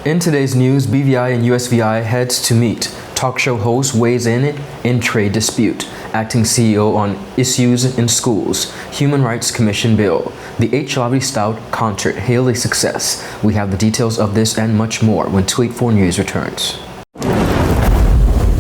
In today's news, BVI and USVI heads to meet. Talk show host weighs in trade dispute. Acting CEO on issues in schools. Human Rights Commission bill. The LAVITY STOUTT concert hailed a success. We have the details of this and much more when 284 News returns.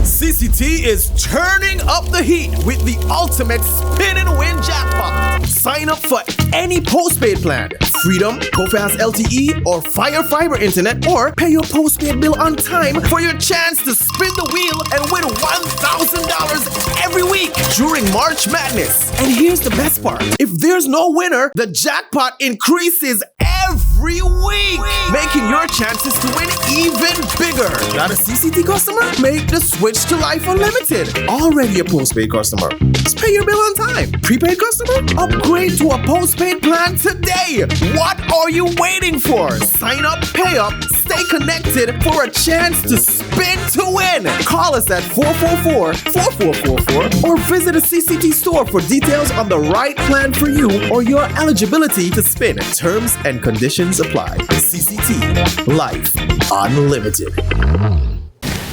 CCT is turning up the heat with the ultimate spin and win jackpot. Sign up for any postpaid plan, Freedom, GoFast LTE, or Fire Fiber Internet, or pay your postpaid bill on time for your chance to spin the wheel and win $1,000 every week during March Madness. And here's the best part. If there's no winner, the jackpot increases every week, making your chances to win even bigger. Not a CCT customer? Make the switch to Life Unlimited. Already a postpaid customer? Just pay your bill on time. Prepaid customer? Upgrade to a postpaid plan today. What are you waiting for? Sign up, pay up, stay connected for a chance to spin to win. Call us at 444-4444 or visit a CCT store for details on the right plan for you or your eligibility to spin. Terms and conditions apply. CCT, Life Unlimited.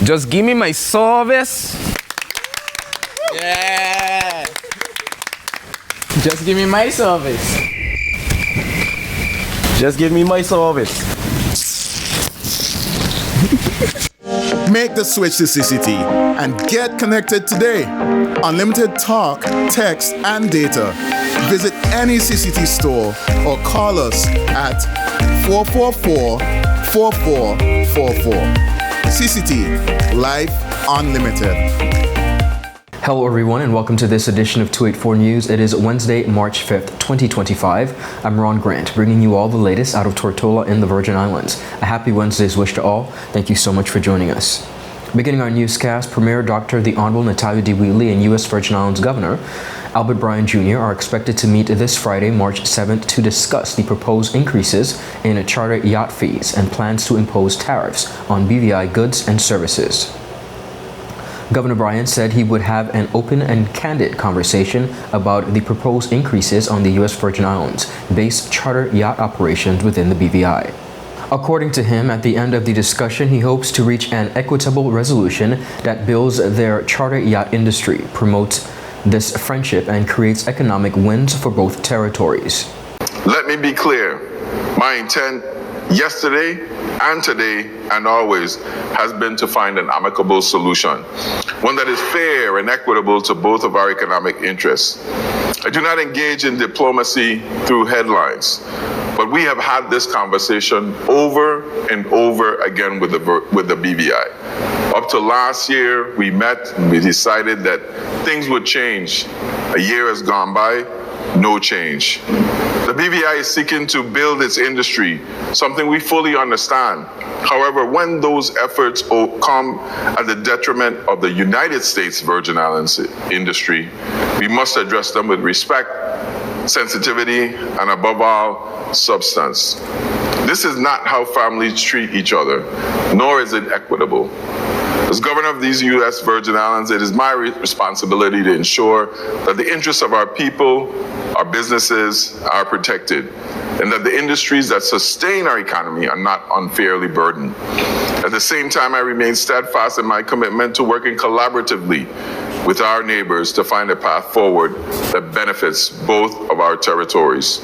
Just give me my service. Yeah. Just give me my service. Just give me my service. Make the switch to CCT and get connected today. Unlimited talk, text, and data. Visit any CCT store or call us at 444-4444. CCT, Life Unlimited. Hello everyone and welcome to this edition of 284 News. It is Wednesday, March 5th, 2025. I'm Ron Grant, bringing you all the latest out of Tortola in the Virgin Islands. A happy Wednesday's wish to all. Thank you so much for joining us. Beginning our newscast, Premier Dr. the Honorable Natalia D. Wheatley and U.S. Virgin Islands Governor Albert Bryan Jr. are expected to meet this Friday, March 7th, to discuss the proposed increases in charter yacht fees and plans to impose tariffs on BVI goods and services. Governor Bryan said he would have an open and candid conversation about the proposed increases on the U.S. Virgin Islands-based charter yacht operations within the BVI. According to him, at the end of the discussion, he hopes to reach an equitable resolution that builds their charter yacht industry, promotes this friendship, and creates economic wins for both territories. Let me be clear. My intent yesterday and today and always has been to find an amicable solution, one that is fair and equitable to both of our economic interests. I do not engage in diplomacy through headlines, but we have had this conversation over and over again with the BVI. Up to last year, we met and we decided that things would change. A year has gone by, no change. The BVI is seeking to build its industry, something we fully understand. However, when those efforts come at the detriment of the United States Virgin Islands industry, we must address them with respect, sensitivity, and above all, substance. This is not how families treat each other, nor is it equitable. As governor of these U.S. Virgin Islands, it is my responsibility to ensure that the interests of our people, our businesses are protected, and that the industries that sustain our economy are not unfairly burdened. At the same time, I remain steadfast in my commitment to working collaboratively with our neighbors to find a path forward that benefits both of our territories.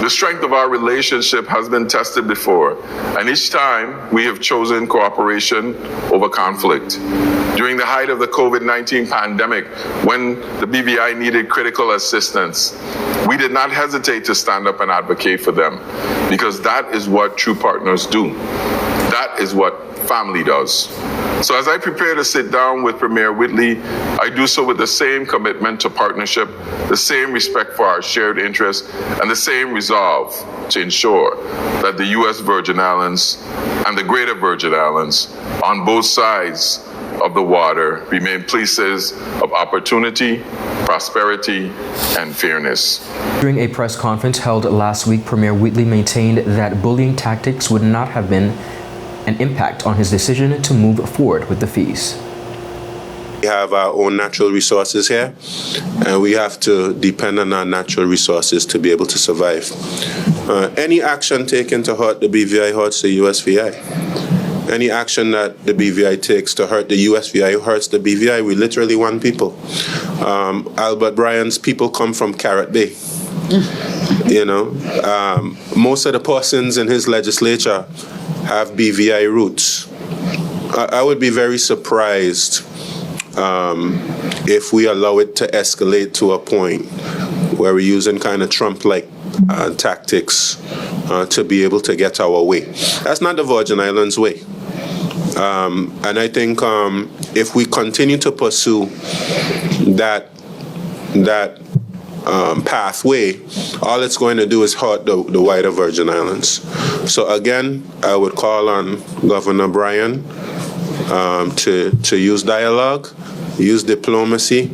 The strength of our relationship has been tested before, and each time we have chosen cooperation over conflict. During the height of the COVID-19 pandemic, when the BVI needed critical assistance, we did not hesitate to stand up and advocate for them, because that is what true partners do. That is what family does. So as I prepare to sit down with Premier Wheatley, I do so with the same commitment to partnership, the same respect for our shared interests, and the same resolve to ensure that the U.S. Virgin Islands and the Greater Virgin Islands on both sides of the water remain places of opportunity, prosperity, and fairness. During a press conference held last week, Premier Wheatley maintained that bullying tactics would not have been an impact on his decision to move forward with the fees. We have our own natural resources here, and we have to depend on our natural resources to be able to survive. Any action taken to hurt the BVI hurts the USVI. Any action that the BVI takes to hurt the USVI hurts the BVI. We literally want people. Albert Bryan's people come from Carrot Bay. You know, most of the persons in his legislature have BVI roots. I would be very surprised if we allow it to escalate to a point where we're using kind of Trump-like tactics to be able to get our way. That's not the Virgin Islands way. And I think if we continue to pursue that pathway, all it's going to do is hurt the wider Virgin Islands. So again, I would call on Governor Bryan to use dialogue, use diplomacy,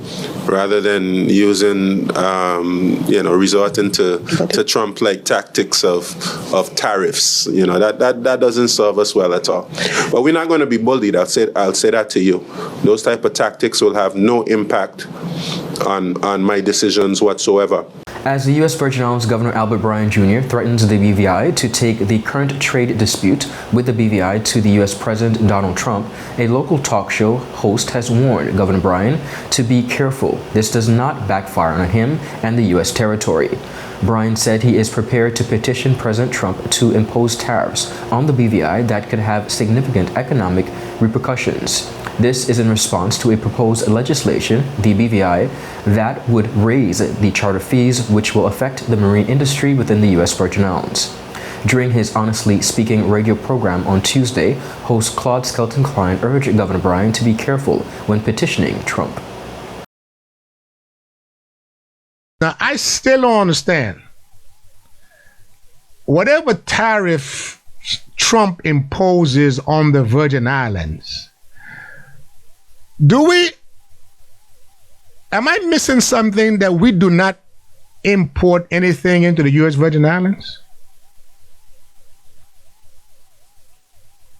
rather than using, resorting to Trump-like tactics of tariffs. You know, that doesn't serve us well at all. But we're not going to be bullied. I'll say that to you. Those type of tactics will have no impact on my decisions whatsoever. As the U.S. Virgin Islands Governor Albert Bryan Jr. threatens the BVI to take the current trade dispute with the BVI to the U.S. President Donald Trump, a local talk show host has warned Governor Bryan to be careful this does not backfire on him and the U.S. territory. Bryan said he is prepared to petition President Trump to impose tariffs on the BVI that could have significant economic repercussions. This is in response to a proposed legislation, the BVI, that would raise the charter fees, which will affect the marine industry within the U.S. Virgin Islands. During his Honestly Speaking radio program on Tuesday, host Claude Skelton-Klein urged Governor Bryan to be careful when petitioning Trump. Now, I still don't understand. Whatever tariff Trump imposes on the Virgin Islands, am I missing something that we do not import anything into the U.S. Virgin Islands?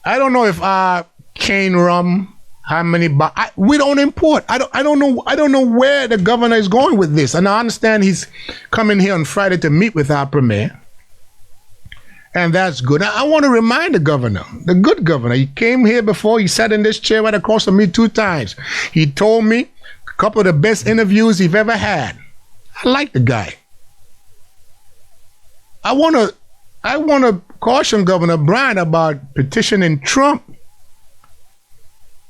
I don't know if our cane rum, how many, we don't import. I don't know where the governor is going with this. And I understand he's coming here on Friday to meet with our premier. And that's good. I want to remind the governor, the good governor, he came here before, he sat in this chair right across from me 2 times. He told me a couple of the best interviews he's ever had. I like the guy. I want to caution Governor Bryan about petitioning Trump,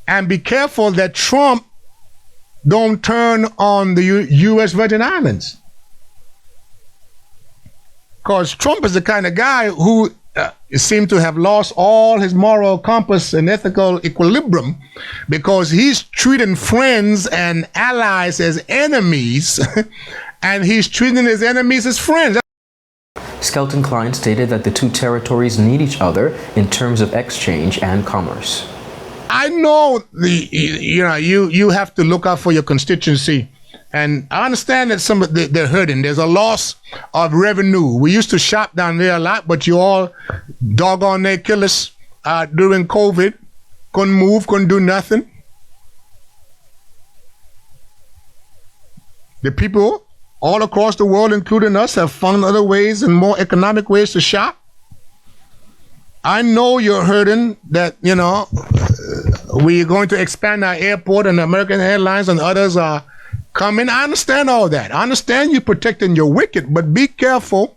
and be careful that Trump don't turn on the U.S. Virgin Islands. Because Trump is the kind of guy who seemed to have lost all his moral compass and ethical equilibrium, because he's treating friends and allies as enemies, and he's treating his enemies as friends. Skelton-Klein stated that the two territories need each other in terms of exchange and commerce. I know you have to look out for your constituency. And I understand that they're hurting. There's a loss of revenue. We used to shop down there a lot, but you all doggone they kill us during COVID. Couldn't move, couldn't do nothing. The people all across the world, including us, have found other ways and more economic ways to shop. I know you're hurting that, we're going to expand our airport, and American Airlines and others are coming. I understand all that. I understand you protecting your wicked, but be careful.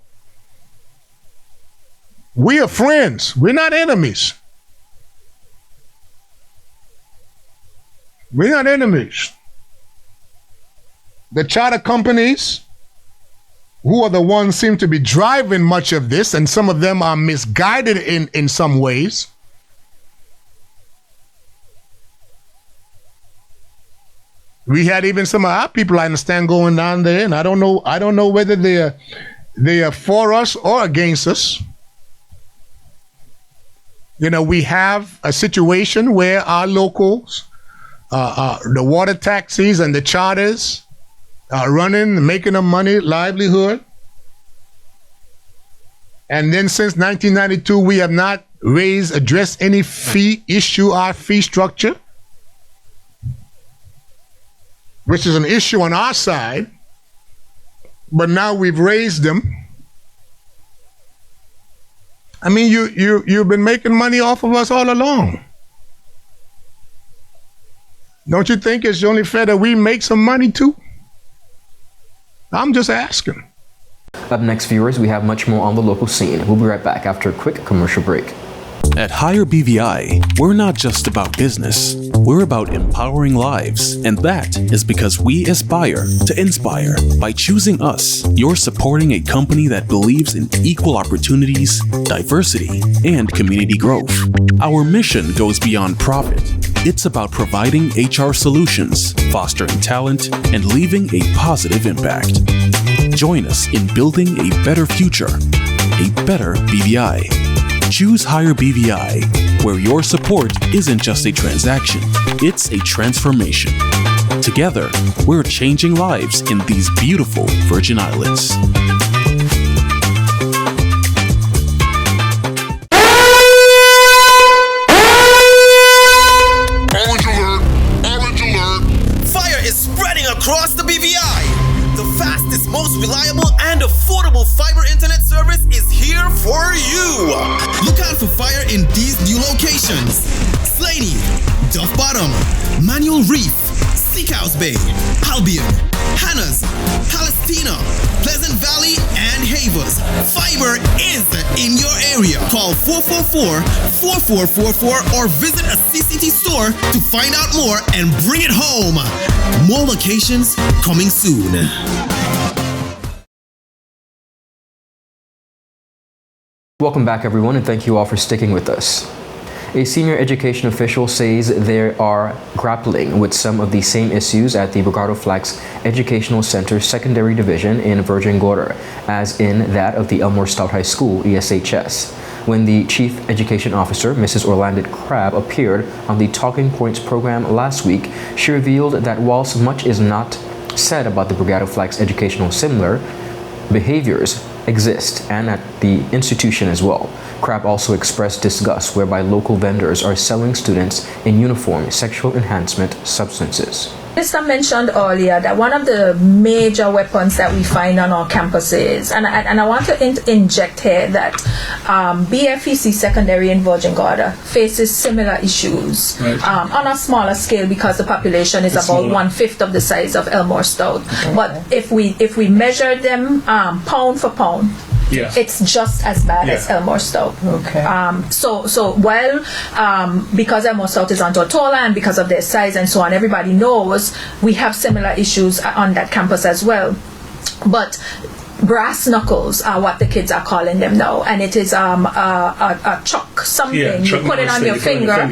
We are friends. We're not enemies. We're not enemies. The charter companies, who are the ones seem to be driving much of this, and some of them are misguided in some ways. We had even some of our people, I understand, going down there, and I don't know whether they are for us or against us. We have a situation where our locals, the water taxis and the charters are running, making them money, livelihood. And then since 1992, we have not addressed any fee issue, our fee structure, which is an issue on our side, but now we've raised them. I mean, you've been making money off of us all along. Don't you think it's only fair that we make some money too? I'm just asking. Up next, viewers, we have much more on the local scene. We'll be right back after a quick commercial break. At Higher BVI, we're not just about business. We're about empowering lives, and that is because we aspire to inspire. By choosing us, you're supporting a company that believes in equal opportunities, diversity, and community growth. Our mission goes beyond profit. It's about providing HR solutions, fostering talent, and leaving a positive impact. Join us in building a better future, a better BVI. Choose Higher BVI, where your support isn't just a transaction, it's a transformation. Together, we're changing lives in these beautiful Virgin Islands. Fire is spreading across the BVI. The fastest, most reliable, and affordable fiber internet service is here for you. Look out for fire in these new locations: Slaney, Duff Bottom, Manual Reef, Seacoast Bay, Albion, Hannah's, Palestina, Pleasant Valley, and Havers. Fiber is in your area. Call 444-4444 or visit a CCT store to find out more and bring it home. More locations coming soon. Welcome back, everyone, and thank you all for sticking with us. A senior education official says they are grappling with some of the same issues at the Brigado Flax Educational Center Secondary Division in Virgin Gorda as in that of the Elmore Stout High School, ESHS. When the Chief Education Officer, Mrs. Orlando Crabb, appeared on the Talking Points program last week, she revealed that whilst much is not said about the Brigado Flax Educational, similar behaviors exist and at the institution as well. Crabb also expressed disgust whereby local vendors are selling students in uniform sexual enhancement substances. Minister mentioned earlier that one of the major weapons that we find on our campuses, and I want to inject here that BFEC secondary in Virgin Gorda faces similar issues on a smaller scale because the population is about 1/5 of the size of Elmore Stout. Okay. But if we measure them pound for pound, it's just as bad as Elmore Stout. Okay. Because Elmore Stout is on Tortola and because of their size and so on, everybody knows we have similar issues on that campus as well. But brass knuckles are what the kids are calling them now, and it is a chalk something you put it on your finger,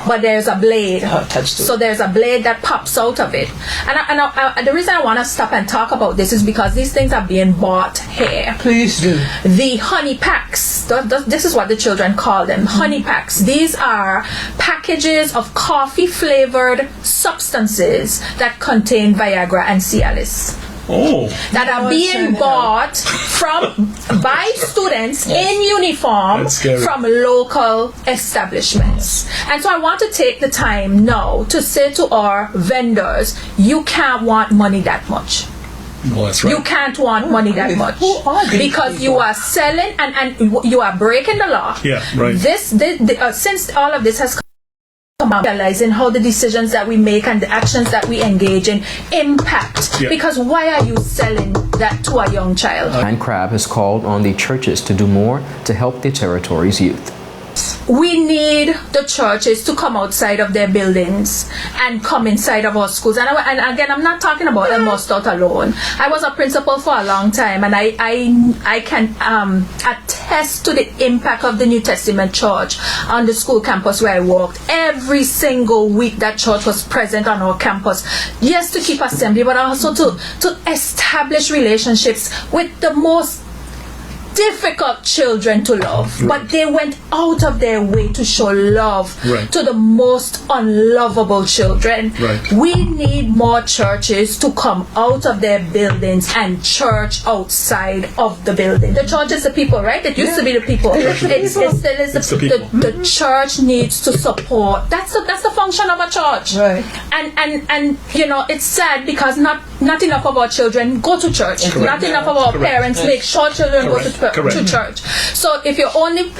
but there's a blade, so there's a blade that pops out of it. And the reason I want to stop and talk about this is because these things are being bought here. Please do. The honey packs, this is what the children call them, honey packs. These are packages of coffee flavored substances that contain Viagra and Cialis. That are being bought by students in uniform from local establishments. And so I want to take the time now to say to our vendors, you can't want money that much. Well, that's right. You can't want money that much because you are selling and you are breaking the law. Yeah, right. Since all of this has come, realizing how the decisions that we make and the actions that we engage in impact. Because why are you selling that to a young child? And Crabb has called on the churches to do more to help the territory's youth. We need the churches to come outside of their buildings and come inside of our schools. And again, I'm not talking about Elmore Stout alone. I was a principal for a long time, and I can attest to the impact of the New Testament Church on the school campus where I worked. Every single week that church was present on our campus. Yes, to keep assembly, but also to establish relationships with the most difficult children to love, but they went out of their way to show love to the most unlovable children. We need more churches to come out of their buildings and church outside of the building. The church is the people, right? It used to be the people. It still is the church needs to support. That's the function of a church. And you know, it's sad because not enough of our children go to church. Not enough of our parents make sure children go to church. to church. So if you're only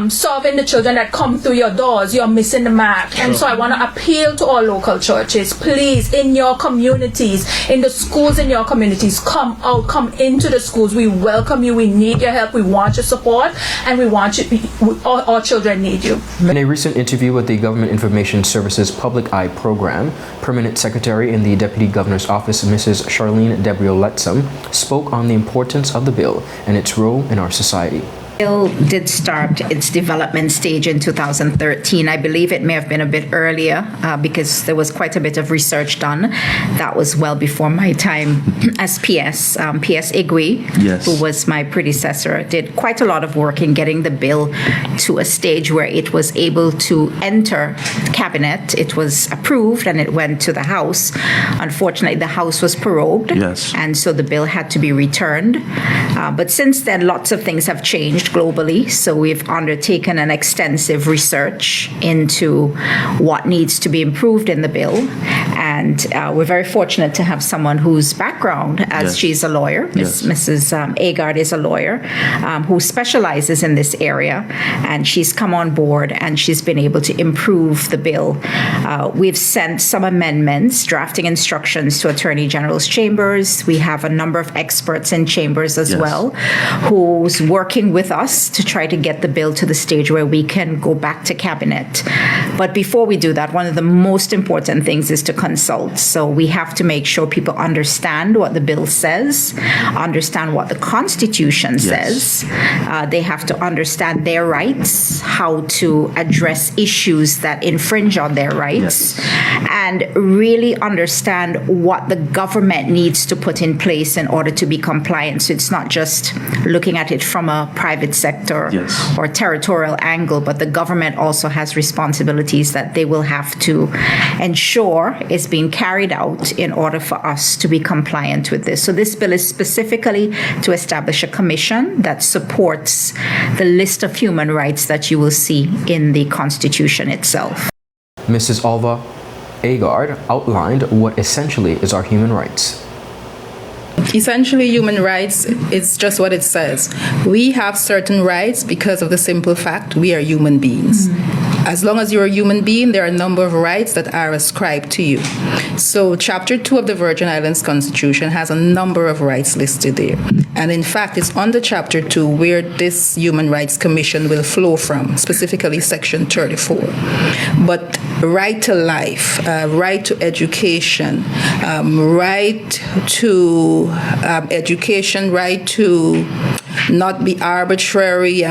serving the children that come through your doors, you're missing the mark. And so I want to appeal to all local churches, please, in your communities, in the schools in your communities, come out, come into the schools. We welcome you. We need your help. We want your support, and we want you. Our children need you. In a recent interview with the Government Information Services Public Eye Program, Permanent Secretary in the Deputy Governor's Office, Mrs. Charlene Debrioletsum, spoke on the importance of the bill and its role in our society. The bill did start its development stage in 2013. I believe it may have been a bit earlier because there was quite a bit of research done. That was well before my time as PS. PS Igwe, who was my predecessor, did quite a lot of work in getting the bill to a stage where it was able to enter cabinet. It was approved and it went to the House. Unfortunately, the House was prorogued, and so the bill had to be returned. But since then, lots of things have changed globally, so we've undertaken an extensive research into what needs to be improved in the bill, and we're very fortunate to have someone whose background, as she's a lawyer, Mrs. Agard is a lawyer, who specializes in this area, and she's come on board and she's been able to improve the bill. We've sent some amendments, drafting instructions to Attorney General's chambers. We have a number of experts in chambers as well, who's working with us to try to get the bill to the stage where we can go back to cabinet. But before we do that, one of the most important things is to consult. So we have to make sure people understand what the bill says, understand what the Constitution says. They have to understand their rights, how to address issues that infringe on their rights, and really understand what the government needs to put in place in order to be compliant. So it's not just looking at it from a private sector or territorial angle, but the government also has responsibilities that they will have to ensure is being carried out in order for us to be compliant with this. So this bill is specifically to establish a commission that supports the list of human rights that you will see in the Constitution itself. Mrs. Alva Agard outlined what essentially is our human rights. Essentially, human rights is just what it says. We have certain rights because of the simple fact we are human beings. As long as you're a human being, there are a number of rights that are ascribed to you. So Chapter 2 of the Virgin Islands Constitution has a number of rights listed there. And in fact, it's under Chapter 2 where this Human Rights Commission will flow from, specifically Section 34. But right to life, right to education, right to education, right to not be arbitrary,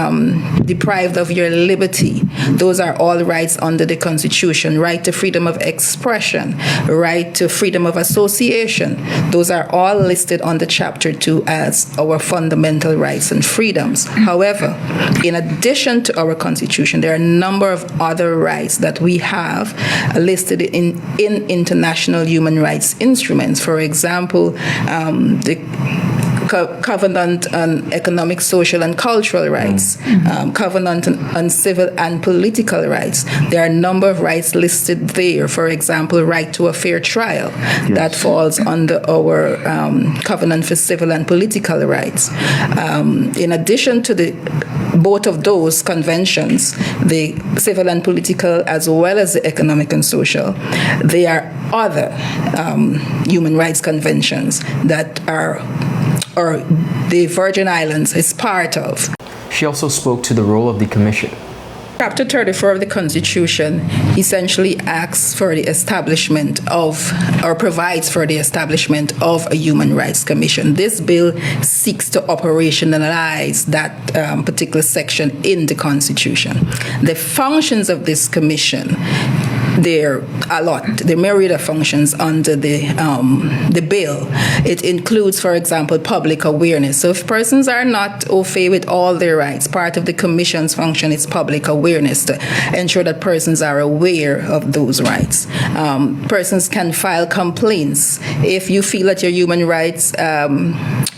deprived of your liberty. Those are all rights under the Constitution. Right to freedom of expression, right to freedom of association. Those are all listed under Chapter 2 as our fundamental rights and freedoms. However, in addition to our Constitution, there are a number of other rights that we have listed in international human rights instruments. For example, the Covenant on Economic, Social, and Cultural Rights, Covenant on Civil and Political Rights. There are a number of rights listed there. For example, right to a fair trial. That falls under our Covenant for Civil and Political Rights. In addition to both of those conventions, the civil and political as well as the economic and social, there are other human rights conventions that are or the Virgin Islands is part of. She also spoke to the role of the Commission. Chapter 34 of the Constitution essentially asks for the establishment of, or provides for the establishment of a Human Rights Commission. This bill seeks to operationalize that particular section in the Constitution. The functions of this commission, there are a lot. The myriad of functions under the bill. It includes, for example, public awareness. So if persons are not au fait with all their rights, part of the Commission's function is public awareness to ensure that persons are aware of those rights. Persons can file complaints if you feel that your human rights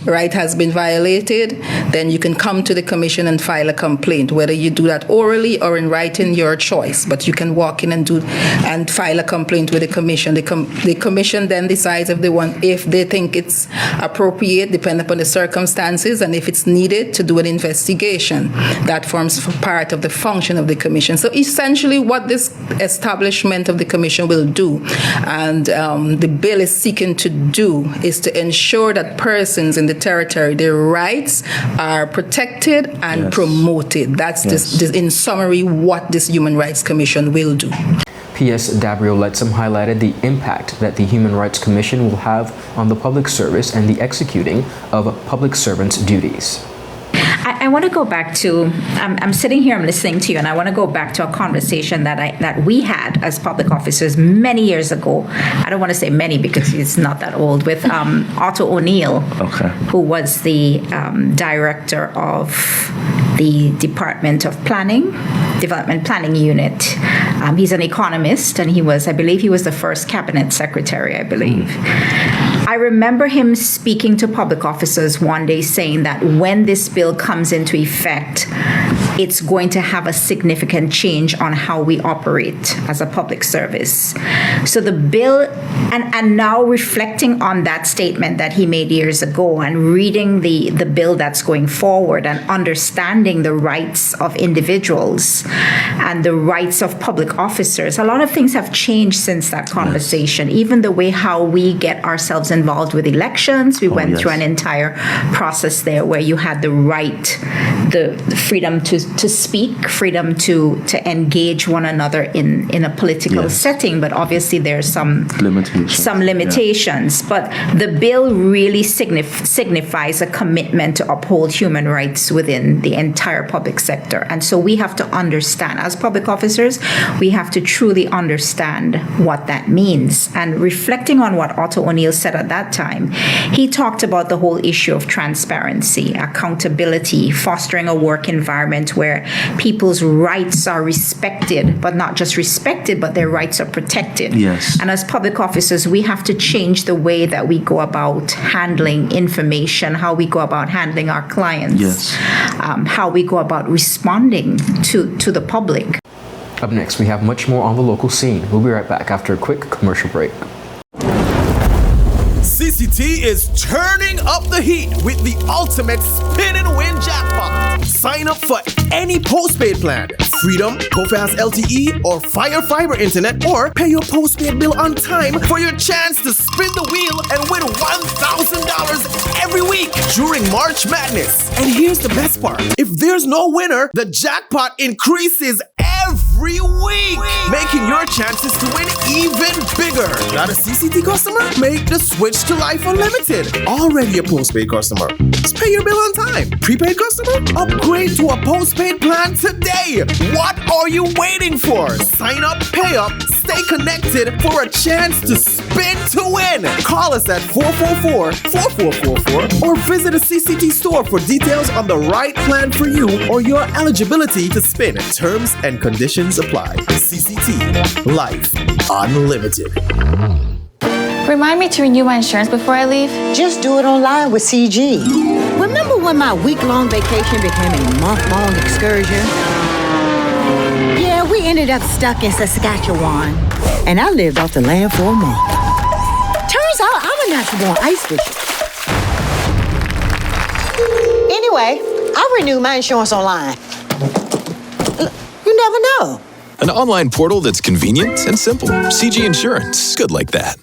right has been violated, then you can come to the commission and file a complaint. Whether you do that orally or in writing, your choice. But you can walk in and file a complaint with the commission. The commission then decides if they think it's appropriate, depending upon the circumstances, and if it's needed to do an investigation. That forms part of the function of the commission. So essentially, what this establishment of the commission will do, and the bill is seeking to do, is to ensure that persons in the territory, their rights are protected and promoted. That's in summary what this Human Rights Commission will do. P.S. Gabriel Letsom highlighted the impact that the Human Rights Commission will have on the public service and the executing of public servants' duties. I want to go back to, I'm sitting here, I'm listening to you, and I want to go back to a conversation that we had as public officers many years ago. I don't want to say many because it's not that old, with Otto O'Neill, who was the director of the Department of Development Planning Unit. He's an economist, and I believe he was the first cabinet secretary, I believe. I remember him speaking to public officers one day saying that when this bill comes into effect, it's going to have a significant change on how we operate as a public service. So the bill, and now reflecting on that statement that he made years ago and reading the bill that's going forward and understanding the rights of individuals and the rights of public officers, a lot of things have changed since that conversation. Even the way how we get ourselves involved with elections. We went through an entire process there where you had the right, the freedom to speak, freedom to engage one another in a political setting, but obviously there's some limitations. But the bill really signifies a commitment to uphold human rights within the entire public sector. And so we have to understand, as public officers, we have to truly understand what that means. And reflecting on what Otto O'Neill said at that time, he talked about the whole issue of transparency, accountability, fostering a work environment where people's rights are respected, but not just respected, but their rights are protected. Yes. And as public officers, we have to change the way that we go about handling information, how we go about handling our clients, how we go about responding to the public. Up next, we have much more on the local scene. We'll be right back after a quick commercial break. CCT is turning up the heat with the ultimate spin and win jackpot. Sign up for any postpaid plan, Freedom, GoFast LTE, or Fire Fiber Internet, or pay your postpaid bill on time for your chance to spin the wheel and win $1,000 every week during March Madness. And here's the best part. If there's no winner, the jackpot increases every week, making your chances to win even bigger. Not a CCT customer? Make the switch to Life Unlimited. Already a postpaid customer? Just pay your bill on time. Prepaid customer? Upgrade to a postpaid plan today. What are you waiting for? Sign up, pay up, stay connected for a chance to spin to win. Call us at 444-4444 or visit a CCT store for details on the right plan for you or your eligibility to spin. Terms and conditions apply. CCT. Life Unlimited. Remind me to renew my insurance before I leave. Just do it online with CG. Remember when my week-long vacation became a month-long excursion? Yeah, we ended up stuck in Saskatchewan, and I lived off the land for a month. Turns out I'm a natural ice fisher. Anyway, I renewed my insurance online. You never know. An online portal that's convenient and simple. CG Insurance. Good like that.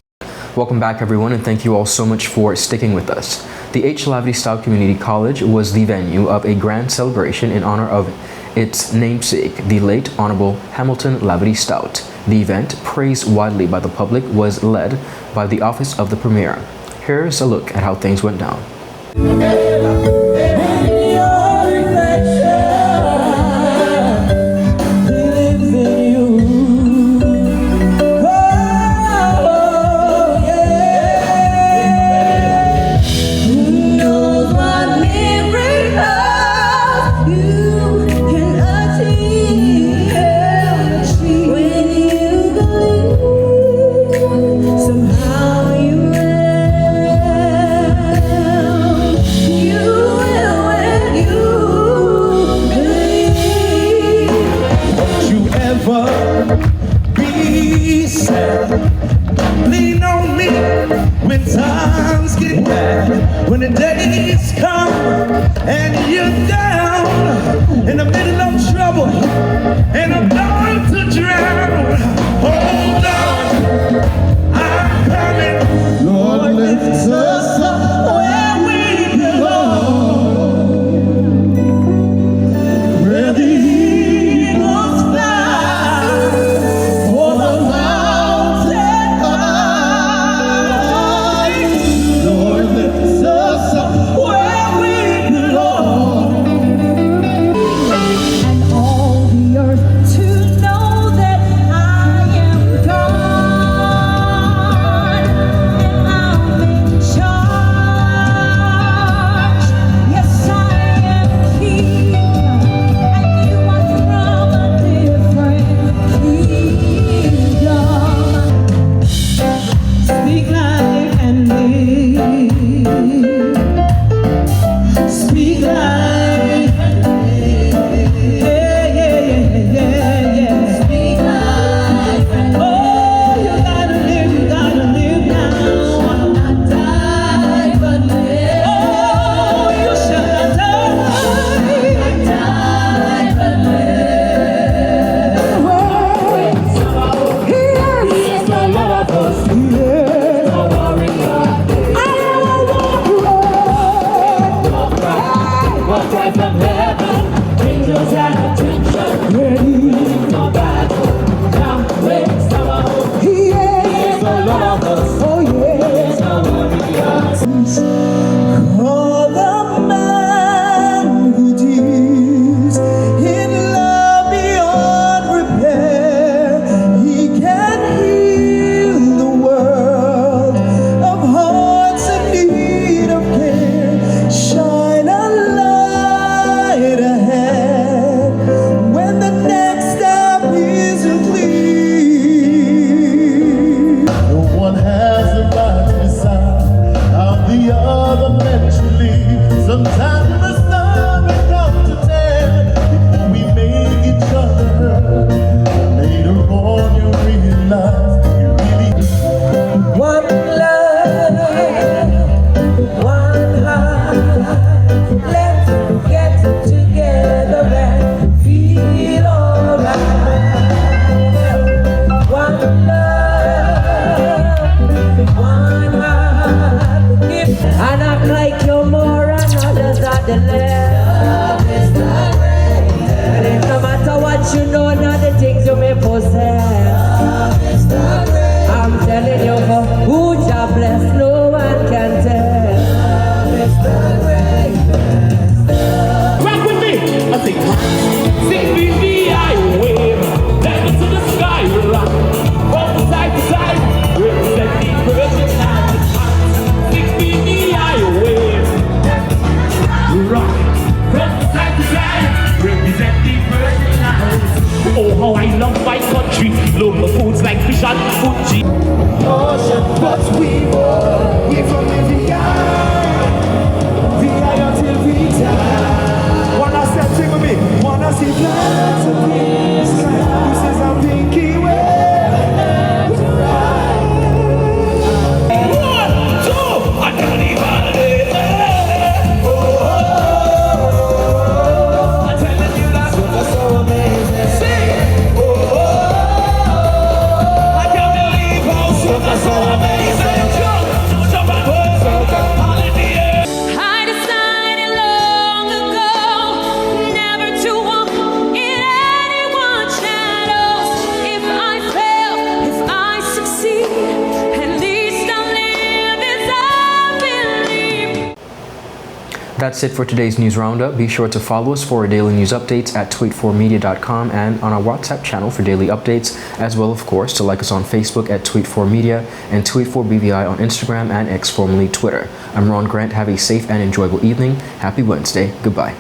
Welcome back, everyone, and thank you all so much for sticking with us. The LAVITY STOUTT Community College was the venue of a grand celebration in honor of its namesake, the late Honorable Hamilton LAVITY STOUTT. The event, praised widely by the public, was led by the Office of the Premier. Here's a look at how things went down. times get bad, when the days come and you're down in the middle of trouble and about to drown, hold on, I'm coming. Lord, lift us up where we belong, where the eagles fly for the mountain high. Lord, lift us up where we belong, and all the earth to know that I am God and I'm in charge. Yes, I am King, and you are from a different kingdom. Speak life and live. Speak life and live. Yeah, yeah, yeah, yeah. Speak life and live. Oh, you gotta live now. Not die, but live. Oh, you shall not die. Not die, but live. He is the Lord of us. He is the warrior. I am a warrior. What right from heaven, angels at attention, ready for battle. Now waits our hope. He is the Lord of us. Oh yeah, the warrior. Call the man who deals in love beyond repair. He can heal the world of hearts in need of care. Shine a light ahead when the next step isn't clear. No one has the right to decide how the other men should live. Sometimes the sun may come to tell before we make each other hurt. Later on you realize you really one love, one heart. Let's get together and feel alright. One love, one heart. And act like you're more and others are the less. Love is the greatest. And it no matter what you know, not the things you may possess. Love is the greatest. I'm telling you, who Jah bless, no one can tell. Love is the greatest. Rock with me. I think sing BVI wave, down to the sky, rock from side to side, represent the Virgin Islands. Sing BVI wave, rock from side to side, represent the Virgin Islands. Oh, how I love my country, love the foods like fish and Fuji. Ocean, but we were, we from the VI until we die. Wanna say, sing with me, wanna see flags of peace. This is our pinky way to ride. 1, 2, I can't even live. Oh, I'm telling you that's so amazing. Sing, I can't believe how so amazing. Jump and hold, all in the air. I decided long ago never to walk in anyone's shadows. If I fail, if I succeed, at least I'll live as I believe. That's it for today's news roundup. Be sure to follow us for our daily news updates at tweet4media.com and on our WhatsApp channel for daily updates, as well, of course, to like us on Facebook at Tweet4Media and Tweet4BVI on Instagram and X, formerly Twitter. I'm Ron Grant. Have a safe and enjoyable evening. Happy Wednesday. Goodbye.